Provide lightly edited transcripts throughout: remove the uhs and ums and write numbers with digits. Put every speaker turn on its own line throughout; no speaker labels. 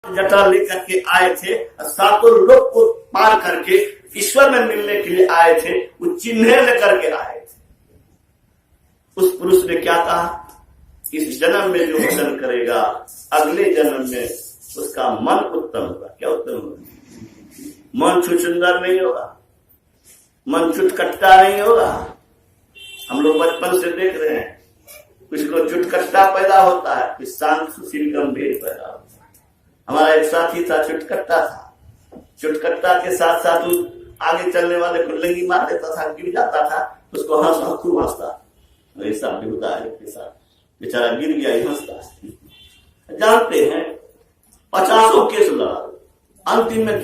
जटा लेकर के आए थे, सातों लोक को पार करके ईश्वर में मिलने के लिए आए थे, वो चिन्ह लेकर के आए थे। उस पुरुष ने क्या कहा, इस जन्म में जो भजन करेगा अगले जन्म में उसका मन उत्तम होगा। क्या उत्तम होगा? मन छुछुंदर नहीं होगा, मन चुटकट्टा नहीं होगा। हम लोग बचपन से देख रहे हैं, कुछ लोग चुटकट्टा पैदा होता है, कुछ शांत सुशील गंभीर पैदा होता है। हमारा एक साथी था, चुटकट्टा था। चुटकट्टा के साथ साथ आगे चलने वाले को लंगी मार देता था, गिर जाता था, उसको खूब हंसता। ऐसा भी होता है के साथ, बेचारा गिर गया ही हंसता। जानते हैं 50 केस लड़ा, अंतिम में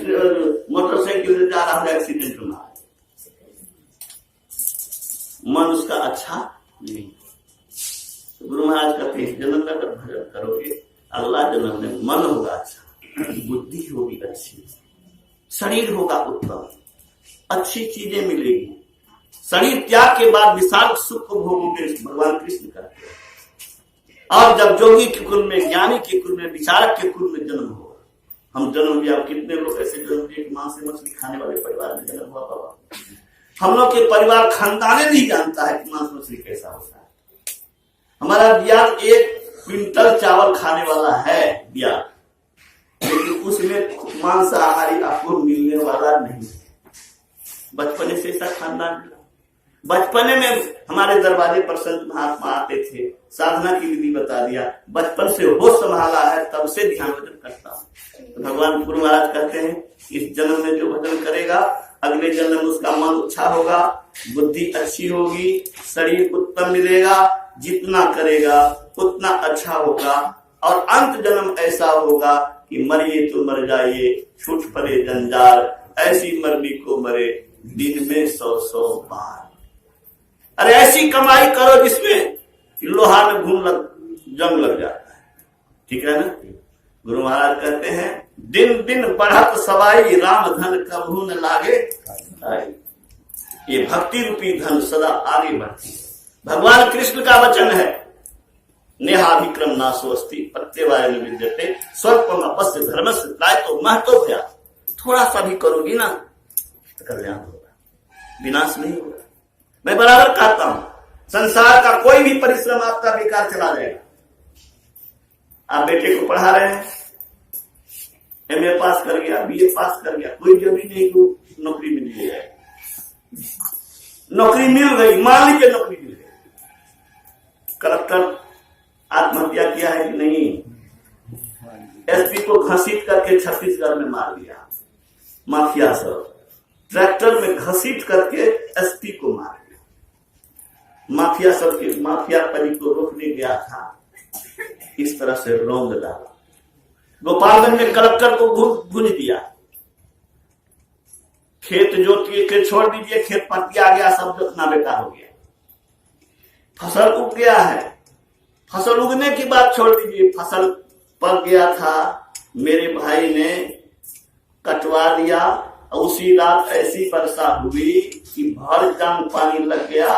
मोटरसाइकिल से जा रहा है, एक्सीडेंट में आया। मन उसका अच्छा नहीं। तो गुरु महाराज कहते हैं, जन्म में अगर भजन करोगे अगला जन्म में मन होगा अच्छा, बुद्धि होगी अच्छी, शरीर होगा उत्तम, अच्छी चीजें मिलेगी। शरीर त्याग के बाद विशाल सुख को भोगोगे, भगवान कृष्ण कहते हैं। और जब जोगी के कुल में, ज्ञानी के कुल में, विचारक के कुल में जन्म होगा। हम जन्म लिया, कितने लोग ऐसे जन्म लिए कि मांस से मछली खाने वाले परिवार में जन्म हुआ। बाबा, हम लोग के परिवार खानदाने नहीं जानता है कि मांस मछली कैसा होता है। हमारा बियार 1 क्विंटल चावल खाने वाला है बियार, लेकिन उसमें मांसाहारी आपको मिलने वाला नहीं है। बचपने से ऐसा खानदान मिला। बचपने में हमारे दरवाजे पर संत महात्मा आते थे, साधना की विधि बता दिया, बचपन से होश संभाला है, तब से ध्यान भजन करता हूं। तो भगवान गुरु महाराज कहते हैं, इस जन्म में जो भजन करेगा अगले जन्म में उसका मन अच्छा होगा, बुद्धि अच्छी होगी, शरीर उत्तम मिलेगा, जितना करेगा उतना अच्छा होगा। और अंत जन्म ऐसा होगा कि मरिए तो मर जाइए, छूट पड़े जंजाल, ऐसी मरनी को मरे दिन में 100 बार। अरे ऐसी कमाई करो जिसमें लोहा में जंग लग जाता है। ठीक है ना? गुरु महाराज कहते हैं, दिन दिन बढ़त सवाई, राम धन कभू न लागे। ये भक्ति रूपी धन सदा आगे बढ़ती है। भगवान कृष्ण का वचन है, नेहाभिक्रम नासोस्ति प्रत्यवाय विद्यते स्वल्पम अपस्य धर्मस्य त्रायतो महतो भया। थोड़ा सा भी करोगी ना तो कल्याण होगा, विनाश नहीं होगा। मैं बराबर कहता हूं, संसार का कोई भी परिश्रम आपका बेकार चला जाएगा। आप बेटे को पढ़ा रहे हैं, MA पास कर गया, BA पास कर गया, कोई जरूरी नहीं कि नौकरी मिल जाए। नौकरी मिल गई, मान लीजिए नौकरी मिल गई, कलेक्टर आत्महत्या किया है कि नहीं? SP को घसीट करके छत्तीसगढ़ में मार दिया माफिया सब, ट्रैक्टर में घसीट करके SP को मार दिया। माफिया सब के माफियापनी को रोकने गया था, इस तरह से रोंग डाला। गोपालगंज में कलेक्टर को भूंज दिया। खेत जोत के छोड़ दीजिए, खेत पत्ती आ गया, सब जोतना बेकार हो गया। फसल उग गया है, फसल उगने की बात छोड़ दीजिए, फसल पक गया था, मेरे भाई ने कटवा दिया। उसी रात ऐसी वर्षा हुई कि भर जान पानी लग गया,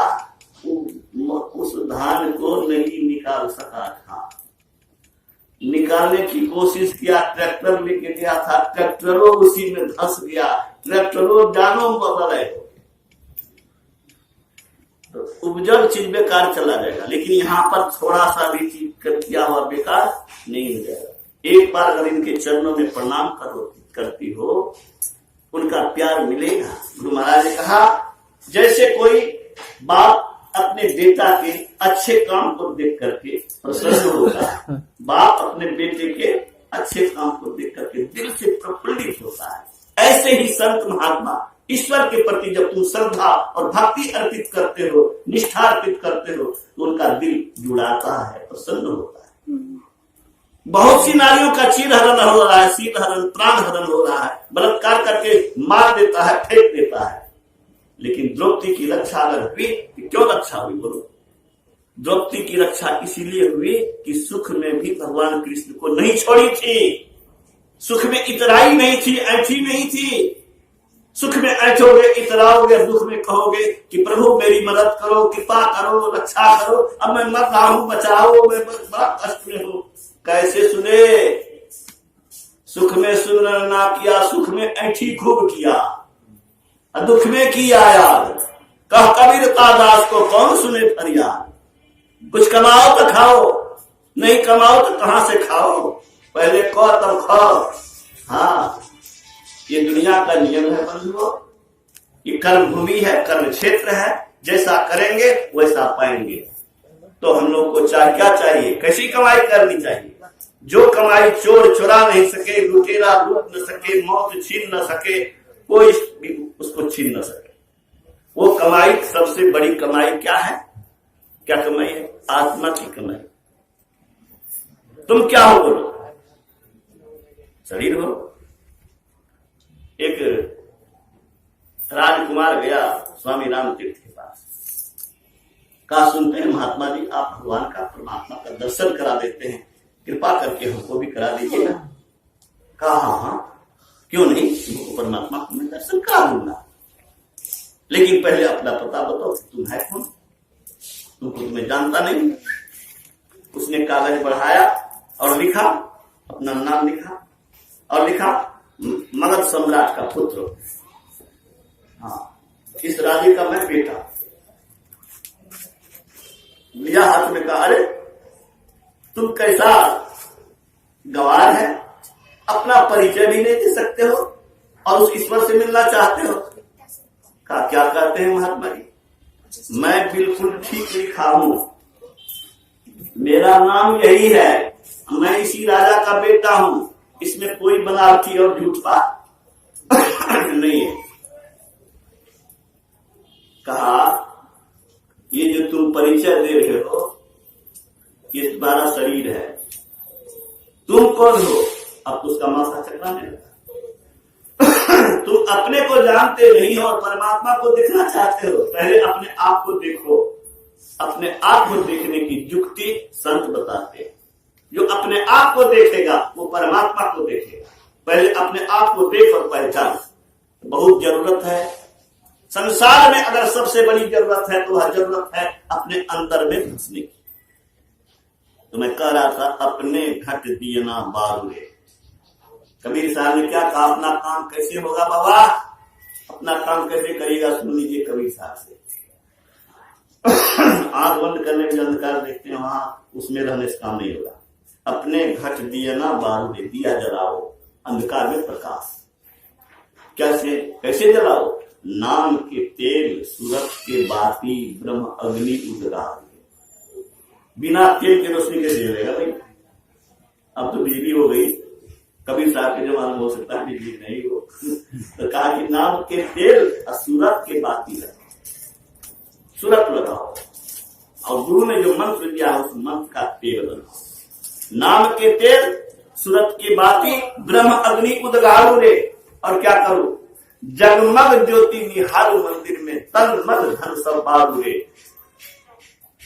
उस धान को नहीं निकाल सका था। निकालने की कोशिश किया, ट्रैक्टर लेके गया था, ट्रैक्टरों उसी में धंस गया, ट्रैक्टरों जानों बदले। तो उपजल चीज बेकार चला जाएगा, लेकिन यहाँ पर थोड़ा सा भी चीज किया हुआ बेकार नहीं हो जाएगा। एक बार अगर इनके चरणों में प्रणाम करती हो, उनका प्यार मिलेगा। गुरु महाराज ने कहा, जैसे कोई बाप अपने बेटा के अच्छे काम को देख करके प्रसन्न होता है, बाप अपने बेटे के अच्छे काम को देख करके दिल से प्रफुल्लित होता है, ऐसे ही संत महात्मा ईश्वर के प्रति जब तुम श्रद्धा और भक्ति अर्पित करते हो, निष्ठा अर्पित करते हो, तो उनका दिल जुड़ाता है, प्रसन्न होता है। बहुत सी नारियों का चीर हरण हो रहा है, शीत हरण, प्राण हरण हो रहा है, बलात्कार करके मार देता है, फेंक देता है। लेकिन द्रौपदी की रक्षा अगर हुई, क्यों रक्षा हुई बोलो? द्रौपदी की रक्षा इसीलिए हुई कि सुख में भी भगवान कृष्ण को नहीं छोड़ी थी। सुख में इतराई नहीं थी, ऐठी नहीं थी। सुख में ऐठोगे, इतराओगे, दुख में कहोगे कि प्रभु मेरी मदद करो, कृपा करो, रक्षा करो, अब मैं मर रहा हूं, बचाओ, मैं बड़ा कष्ट में हूं। कैसे सुने? सुख में सुमिरन ना किया, सुख में ऐठी खूब किया, दुख में किया याद। कह कबीर का दास को कौन सुने फरियाद। कुछ कमाओ तो खाओ, नहीं कमाओ तो कहां से खाओ, पहले खो तब खाओ। हाँ, ये दुनिया का नियम है बंधुओं। ये कर्म भूमि है, कर्म क्षेत्र है, जैसा करेंगे वैसा पाएंगे। तो हम लोग को क्या चाहिए, कैसी कमाई करनी चाहिए। जो कमाई चोर चुरा नहीं सके, लुटेरा लूट न सके, मौत छीन न सके, कोई भी उसको छीन न सके, वो कमाई सबसे बड़ी कमाई क्या है। क्या कमाई है? आत्मा की कमाई। तुम क्या हो बोलो? शरीर हो। एक राजकुमार गया स्वामी रामतीर्थ के पास, कहा सुनते हैं महात्मा जी आप भगवान का, परमात्मा का दर्शन करा देते हैं, कृपा करके हमको भी करा दीजिए ना। कहा हाँ, क्यों नहीं, तुमको परमात्मा को मैं दर्शन करा दूंगा, लेकिन पहले अपना पता बताओ, तुम है कौन, तुमको तुम्हें जानता नहीं। उसने कागज बढ़ाया और लिखा, अपना नाम लिखा और लिखा मगध सम्राट का पुत्र। हाँ, इस राजे का मैं बेटा। लिया हाथ में, कहा अरे तुम कैसा गवार है, अपना परिचय भी नहीं दे सकते हो और उस ईश्वर से मिलना चाहते हो। कहा क्या कहते हैं महात्मा जी, मैं बिल्कुल ठीक लिखा हूं, मेरा नाम यही है, मैं इसी राजा का बेटा हूं, इसमें कोई बनावटी और झूठा नहीं है। कहा ये जो तुम परिचय दे रहे हो ये तुम्हारा शरीर है, तुम कौन हो? अब उसका माथा चकराने लगा। तुम अपने को जानते नहीं हो और परमात्मा को देखना चाहते हो, पहले अपने आप को देखो। अपने आप को देखने की युक्ति संत बताते हैं। जो अपने आप को देखेगा वो परमात्मा को देखेगा। पहले अपने आप को देख और पहचान। बहुत जरूरत है संसार में, अगर सबसे बड़ी जरूरत है तो वह जरूरत है अपने अंदर में घुसने की। तो मैं कह रहा था अपने घट दिए ना बारुए। कबीर साहब ने क्या कहा, अपना काम कैसे होगा बाबा, अपना काम कैसे करेगा, सुन लीजिए कबीर साहब से। आंख बंद करने में अंधकार देखते हैं वहां, उसमें रहने से काम नहीं होगा। अपने घट दिए ना बारुए, दिया जलाओ अंधकार में प्रकाश। कैसे कैसे जलाओ? नाम के तेल सूरत के बाती ब्रह्म अग्नि उदगार। बिना तेल के रोशनी कैसे जलेगा भाई? अब तो बिजली हो गई, कबीर साहब के जमाने में हो सकता है बिजली नहीं हो। तो कहा कि नाम के तेल और सूरत के बाती लगाओ, सूरत लगाओ, और गुरु ने जो मंत्र दिया है उस मंत्र का तेल बनाओ। नाम के तेल सूरत की बाती ब्रह्म अग्नि उदगारू रे। और क्या करो? जगमग ज्योति निहारू मंदिर में, तन मन धन सब बारू रे।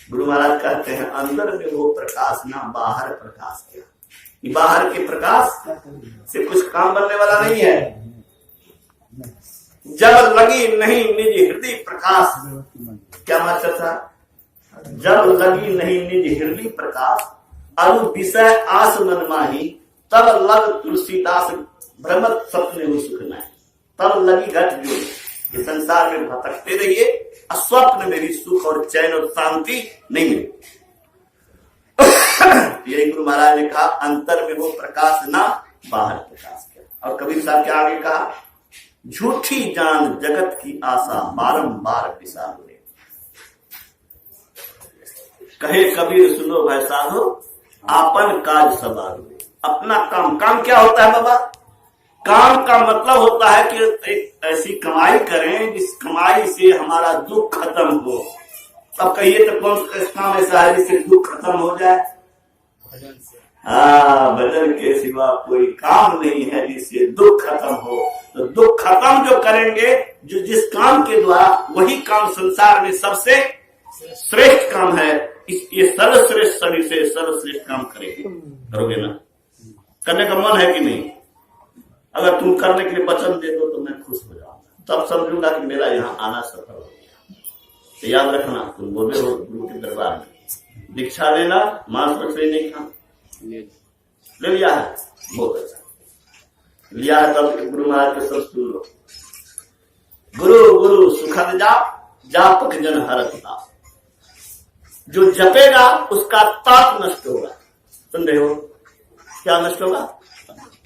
गुरु महाराज कहते हैं अंदर में वो प्रकाश ना, बाहर प्रकाश क्या। बाहर के प्रकाश से कुछ काम बनने वाला नहीं है। जब लगी नहीं निज हृदय प्रकाश, क्या मतलब था? जब लगी नहीं निज हृदय प्रकाश, अरु विषय आस मन माही, तब लग तुलसीदास भ्रमत सपने हो सुख नहीं। तब लगी घट जो ये संसार में भटकते रहिए, स्वप्न में भी सुख और चैन और शांति नहीं मिले। यही गुरु महाराज ने कहा अंतर में वो प्रकाश ना, बाहर प्रकाश क्या। और कबीर साहब के आगे कहा झूठी जान जगत की आशा बारंबार पिसा हुए। कहे कबीर सुनो भाई साधो, आपन काज सवार। अपना काम, काम क्या होता है बाबा? काम का मतलब होता है कि एक ऐसी कमाई करें जिस कमाई से हमारा दुख खत्म हो। अब कहिए तो कौन सा काम ऐसा है जिससे दुख खत्म हो जाए? हाँ, भजन के सिवा कोई काम नहीं है जिससे दुख खत्म हो। तो दुख खत्म जो करेंगे, जो जिस काम के द्वारा, वही काम संसार में सबसे श्रेष्ठ काम है। ये सर्वश्रेष्ठ शरीर से सर्वश्रेष्ठ काम करोगे ना? करने का मन है कि नहीं? अगर तुम करने के लिए वचन दे दो तो मैं खुश हो जाऊंगा, तब समझूंगा कि मेरा यहाँ आना सफल हो गया। तो याद रखना, तुम बोले हो गुरु के दरबार में दीक्षा लेना, मांस मछली नहीं खाना, ले लिया है, बहुत अच्छा। लिया है तब गुरु महाराज के सब सुन लो। गुरु गुरु सुखद जापक जन हरत ताप। जो जपेगा उसका ताप नष्ट होगा। सुन रहे हो? क्या नष्ट होगा?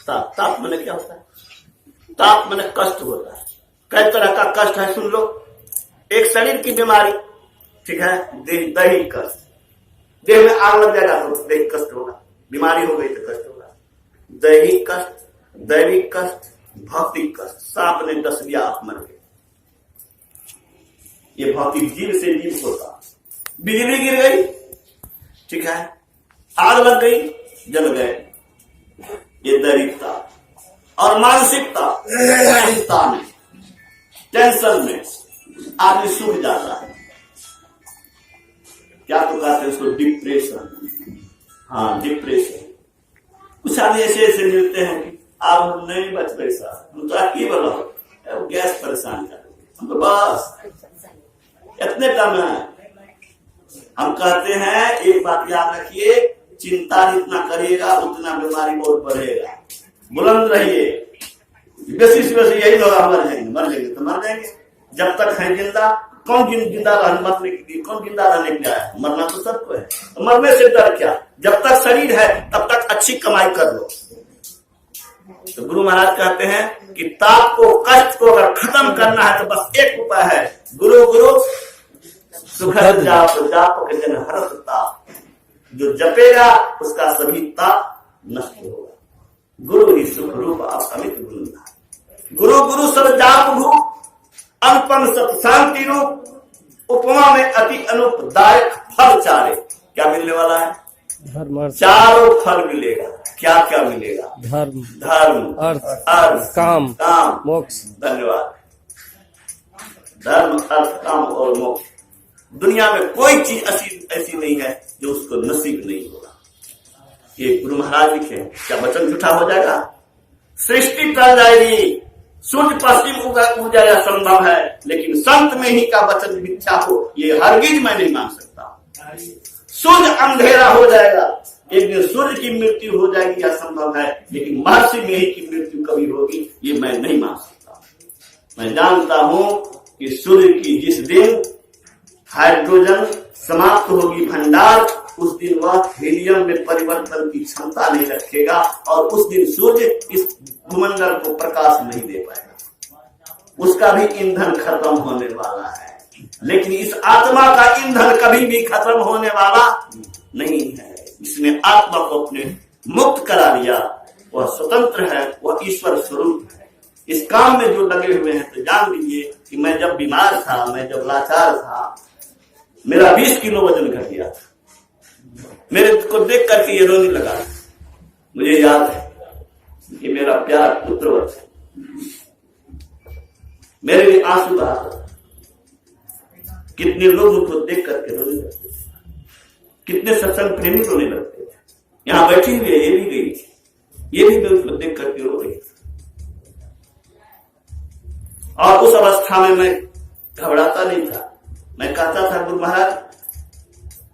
ताप। ताप मैंने क्या होता है? ताप मैंने कष्ट होता है। कई तरह का कष्ट है, सुन लो। एक शरीर की बीमारी, ठीक है, दैहिक कष्ट, देह में आग लग जाएगा तो दैहिक कष्ट होगा, बीमारी हो गई तो कष्ट होगा। दैहिक कष्ट, दैविक कष्ट, भौतिक कष्ट, सांप ने डस लिया, आप मर गए। ये भौतिक जीव से जीव होता। बिजली गिर गई, ठीक है, आग लग गई, जल गए, ये दैविकता। और मानसिकता, चिंता में, टेंशन में आदमी सूख जाता है। क्या तो कहते हैं उसको? डिप्रेशन। हाँ, डिप्रेशन। कुछ आदमी ऐसे ऐसे मिलते हैं कि आप नहीं बच पैसा, हम तो आप बोला हो, गैस परेशान कर, हम तो बस इतने कम है। हम कहते हैं एक बात याद रखिए, चिंता जितना करिएगा उतना बीमारी और बढ़ेगा। बुलंद रहिए, बेसी से बेसी यही लोग मर जाएंगे तो मर जाएंगे। जब तक है जिंदा, कौन जिंदा मरने के लिए, कौन जिंदा रहने के लिए आया? मरना तो सबको है, तो मरने से डर क्या? जब तक शरीर है तब तक अच्छी कमाई कर लो। तो गुरु महाराज कहते हैं कि ताप को, कष्ट को अगर खत्म करना है तो बस एक उपाय है, गुरु गुरु सुखद जापक जन हरत ताप। जो जपेगा उसका सभी ताप नष्ट होगा। गुरु ही सुख रूप अमित गुरु। गुरु गुरु सब जाप भूप, अनुपम सत शांति रूप, उपमा में अति अनुपदायक फल चारे। क्या मिलने वाला है?
धर्म,
चारों फल मिलेगा। क्या क्या मिलेगा? धर्म, अर्थ, काम, मोक्ष। धन्यवाद। धर्म, अर्थ, काम और मोक्ष। दुनिया में कोई चीज ऐसी नहीं है जो उसको नसीब नहीं होगा। ये गुरु महाराज लिखे। क्या वचन झूठा हो जाएगा? सृष्टि टल जाएगी, सूर्य पश्चिम उग जाएगा, संभव है, लेकिन संत में ही का वचन मिथ्या हो, ये हरगिज मैं नहीं मान सकता। सूर्य अंधेरा हो जाएगा, एक दिन सूर्य की मृत्यु हो जाएगी, यह संभव है, लेकिन महर्षि में ही की मृत्यु कभी होगी, ये मैं नहीं मान सकता। मैं जानता हूं कि सूर्य की जिस दिन हाइड्रोजन समाप्त होगी भंडार, उस दिन वह हीलियम में परिवर्तन की क्षमता नहीं रखेगा और उस दिन सूर्य इस भूमंडल को प्रकाश नहीं दे पाएगा। उसका भी ईंधन खत्म होने वाला है, लेकिन इस आत्मा का ईंधन कभी भी खत्म होने वाला नहीं है। इसने आत्मा को अपने मुक्त करा लिया, वह स्वतंत्र है, वह ईश्वर स्वरूप है। इस काम में जो लगे हुए हैं तो जान लीजिए कि मैं जब बीमार था, मैं जब लाचार था, मेरा 20 किलो वजन घट गया था। मेरे को देख करके ये रोने लगा। मुझे याद है कि मेरा प्यार पुत्रवत है, मेरे लिए आंसू बहाता था। कितने लोग मुझको देख करके रोने लगते थे, कितने सत्संग प्रेमी रोने लगते थे। यहां बैठी हुई ये भी गई थी, ये भी मैं उसको देख करके रो रही थी। और उस अवस्था में मैं घबराता नहीं था। मैं कहता था गुरु महाराज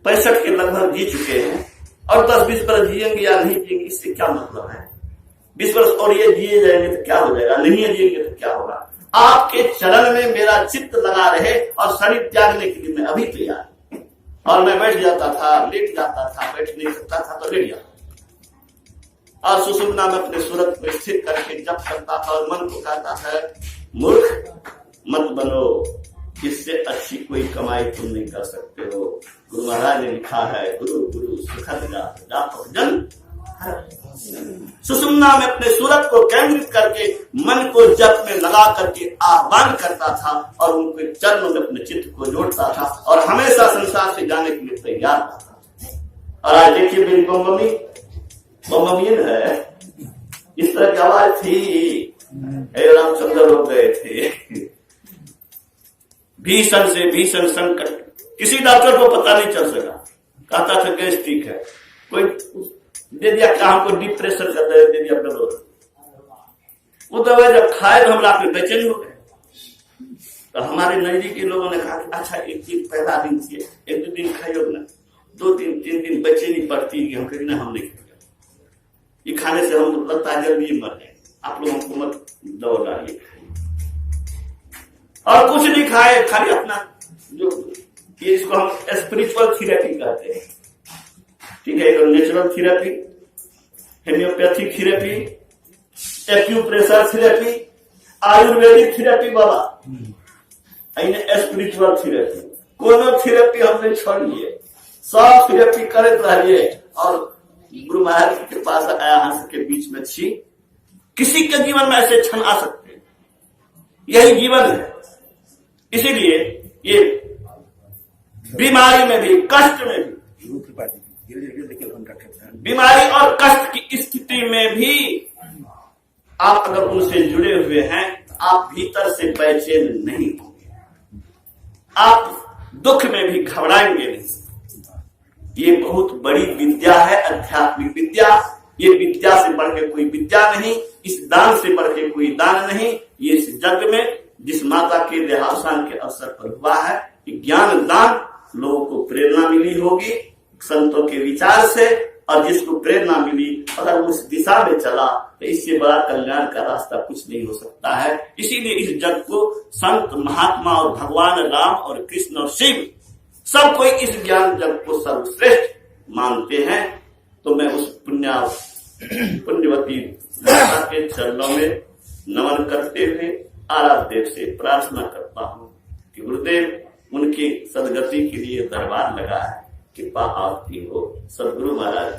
65 के लगभग जी चुके हैं और 10-20 वर्ष जिएंगे या नहीं जिएंगे इससे क्या मतलब है? 20 वर्ष और ये जिए जाएंगे तो क्या हो जाएगा, नहीं जिएंगे तो क्या होगा? आपके चरण में मेरा चित्त लगा रहे और शरीर त्यागने के लिए मैं अभी तैयार हूं। और मैं बैठ जाता था, लेट जाता था, बैठ नहीं सकता था तो लेट जाता और सुषुम्ना में अपने सूरत को स्थिर करके जप करता था और मन को कहता था, मूर्ख मत बनो, इससे अच्छी कोई कमाई तुम नहीं कर सकते हो। गुरु महाराज ने लिखा है, गुरु गुरु सुखद जापक जन। सुषुम्ना में अपने सूरत को केंद्रित करके मन को जप में लगा करके आह्वान करता था और उनके चरणों में अपने चित्त को जोड़ता था और हमेशा संसार से जाने के लिए तैयार था। और आज देखिए मेरी बम्बमी है, इस तरह की आवाज थी, रामचंद्र हो गए थे। भीषण से भीषण संकट, किसी डॉक्टर को पता नहीं चल सका। कहता था गैस्ट्रिक है, कोई दे दिया क्या हमको डिप्रेशन का दे दिया डलोर। वो दवाई जब खाए तो हम रात में बेचैन हो गए। तो हमारे नजदीकी लोगों ने कहा अच्छा एक दिन पहला दिन थी, 1-2 दिन खाइयो ना, 2-3 दिन बेचैनी पड़ती है, हम कहीं ना हम नहीं खाएंगे, ये खाने से हम लगता है जल्दी मर जाएंगे। आप लोग हमको मत दौड़ डालिए और कुछ नहीं खाए, खाली अपना जो ये इसको हम स्पिरिचुअल थेरेपी कहते हैं, ठीक है। Natural therapy, homeopathic therapy, acupressure therapy, Ayurvedic therapy बाबा, स्पिरिचुअल थेरेपी, कोनो थेरेपी हमने छोड़िए, सब थेरेपी करते रहिए। और गुरु महाराज के पास आया हंस के बीच में छी, किसी के जीवन में ऐसे क्षण आ सकते हैं, यही जीवन है। इसीलिए ये बीमारी में भी, कष्ट में भी, बीमारी और कष्ट की स्थिति में भी आप अगर उनसे जुड़े हुए हैं, आप भीतर से बेचैन नहीं होंगे, आप दुख में भी घबराएंगे नहीं। ये बहुत बड़ी विद्या है, आध्यात्मिक विद्या। ये विद्या से बढ़ के कोई विद्या नहीं, इस दान से बढ़ के कोई दान नहीं। ये इस जग में जिस माता के देहावसान के अवसर पर हुआ है, ज्ञान दान, लोगों को प्रेरणा मिली होगी संतों के विचार से, और जिसको प्रेरणा मिली अगर उस दिशा में चला तो इससे बड़ा कल्याण का रास्ता कुछ नहीं हो सकता है। इसीलिए इस जग को संत महात्मा और भगवान राम और कृष्ण और शिव सब कोई इस ज्ञान जग को सर्वश्रेष्ठ मानते हैं। तो मैं उस पुण्यवती माता के चरणों में नमन करते हुए आराध्य से प्रार्थना करता हूँ कि गुरुदेव उनकी सदगति के लिए दरबार लगा है, कृपा आपकी हो। सदगुरु महाराज।